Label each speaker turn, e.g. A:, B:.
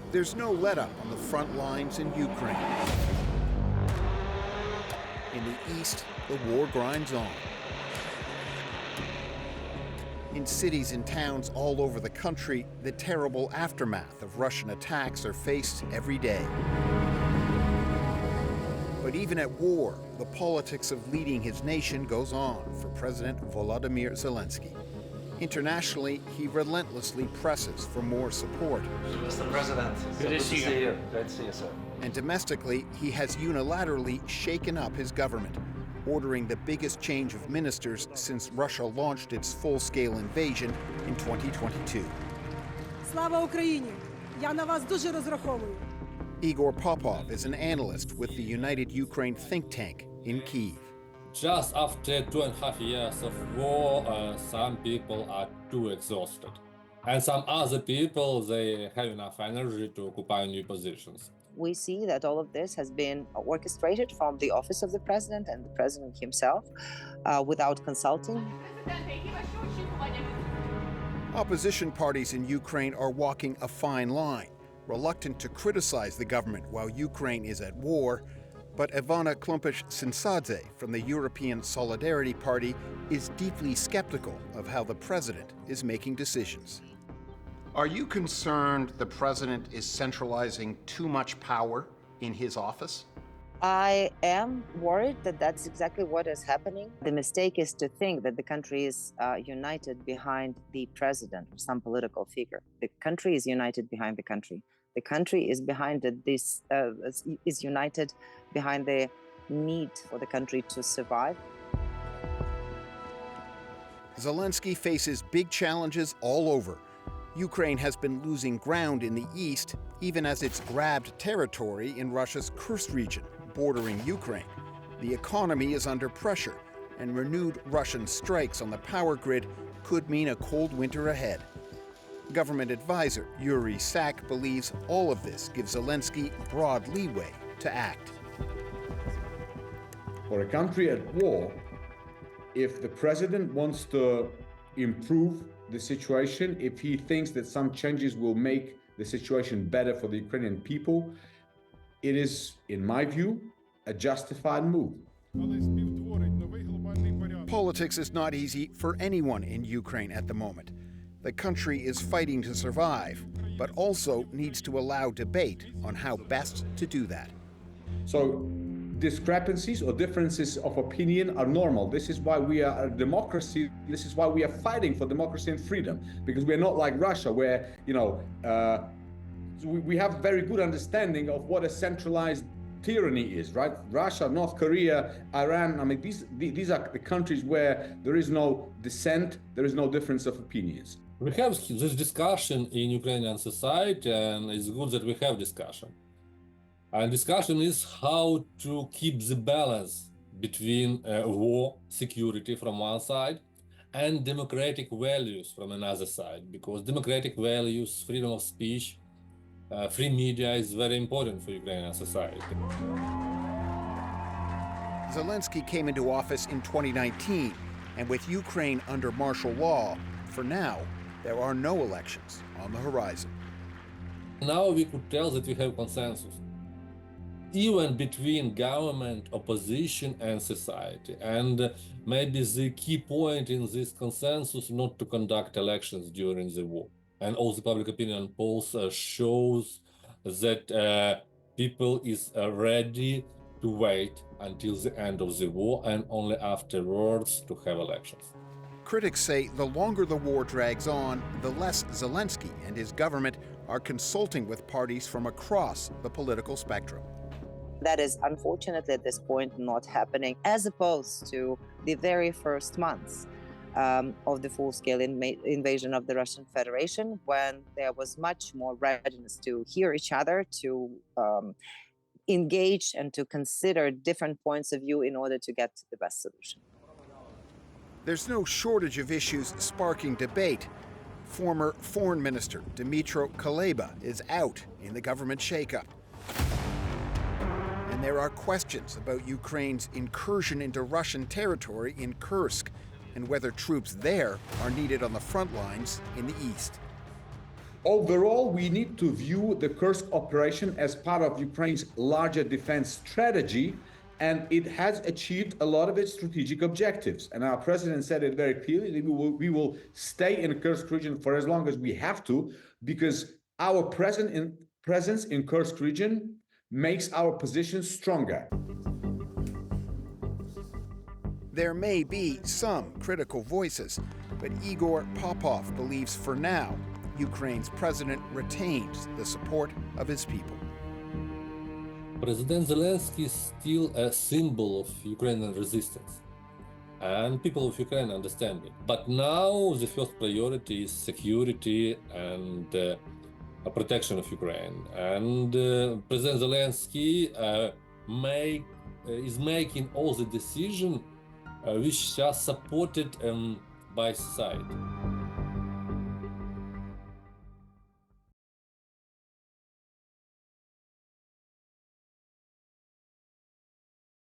A: There's no let-up on the front lines in Ukraine. In the east, the war grinds on. In cities and towns all over the country, the terrible aftermath of Russian attacks are faced every day. But even at war, the politics of leading his nation goes on for President Volodymyr Zelenskyy. Internationally, he relentlessly presses for more support.
B: Mr. President, good to see you. Great to see you, sir.
A: And domestically, he has unilaterally shaken up his government, ordering the biggest change of ministers since Russia launched its full-scale invasion in 2022.
C: Слава Україні! Я на вас дуже розраховую.
A: Igor Popov is an analyst with the United Ukraine think tank in Kyiv.
D: Just after 2.5 years of war, some people are too exhausted. And some other people, they have enough energy to occupy new positions.
E: We see that all of this has been orchestrated from the office of the president and the president himself without consulting.
A: Opposition parties in Ukraine are walking a fine line, reluctant to criticize the government while Ukraine is at war. But Ivana Klumpish-Sysadze from the European Solidarity Party is deeply skeptical of how the president is making decisions. Are you concerned the president is centralizing too much power in his office?
E: I am worried that that's exactly what is happening. The mistake is to think that the country is united behind the president or some political figure. The country is united behind the country. The country is behind this is united behind the need for the country to survive.
A: Zelenskyy faces big challenges all over. Ukraine has been losing ground in the east, even as it's grabbed territory in Russia's Kursk region, bordering Ukraine. The economy is under pressure, and renewed Russian strikes on the power grid could mean a cold winter ahead. Government advisor Yuri Sack believes all of this gives Zelenskyy broad leeway to act.
F: For a country at war, if the president wants to improve the situation, if he thinks that some changes will make the situation better for the Ukrainian people, it is, in my view, a justified move.
A: Politics is not easy for anyone in Ukraine at the moment. The country is fighting to survive, but also needs to allow debate on how best to do that.
F: So discrepancies or differences of opinion are normal. This is why we are a democracy. This is why we are fighting for democracy and freedom, because we're not like Russia, where, we have very good understanding of what a centralized tyranny is, right? Russia, North Korea, Iran, these are the countries where there is no dissent, there is no difference of opinions.
D: We have this discussion in Ukrainian society, and it's good that we have discussion. And discussion is how to keep the balance between war, security from one side, and democratic values from another side, because democratic values, freedom of speech, free media is very important for Ukrainian society.
A: Zelenskyy came into office in 2019, and with Ukraine under martial law, for now, there are no elections on the horizon.
D: Now we could tell that we have consensus, even between government, opposition, and society. And maybe the key point in this consensus not to conduct elections during the war. And all the public opinion polls shows that people is ready to wait until the end of the war and only afterwards to have elections.
A: Critics say the longer the war drags on, the less Zelenskyy and his government are consulting with parties from across the political spectrum.
E: That is unfortunately at this point not happening, as opposed to the very first months of the full-scale invasion of the Russian Federation, when there was much more readiness to hear each other, to engage and to consider different points of view in order to get to the best solution.
A: There's no shortage of issues sparking debate. Former Foreign Minister Dmytro Kuleba is out in the government shakeup. And there are questions about Ukraine's incursion into Russian territory in Kursk and whether troops there are needed on the front lines in the east.
F: Overall, we need to view the Kursk operation as part of Ukraine's larger defense strategy, and it has achieved a lot of its strategic objectives. And our president said it very clearly, that we will stay in the Kursk region for as long as we have to, because our presence in Kursk region makes our position stronger.
A: There may be some critical voices, but Igor Popov believes for now, Ukraine's president retains the support of his people.
D: President Zelensky is still a symbol of Ukrainian resistance, and people of Ukraine understand it. But now the first priority is security and protection of Ukraine. And President Zelensky is making all the decisions which are supported by society.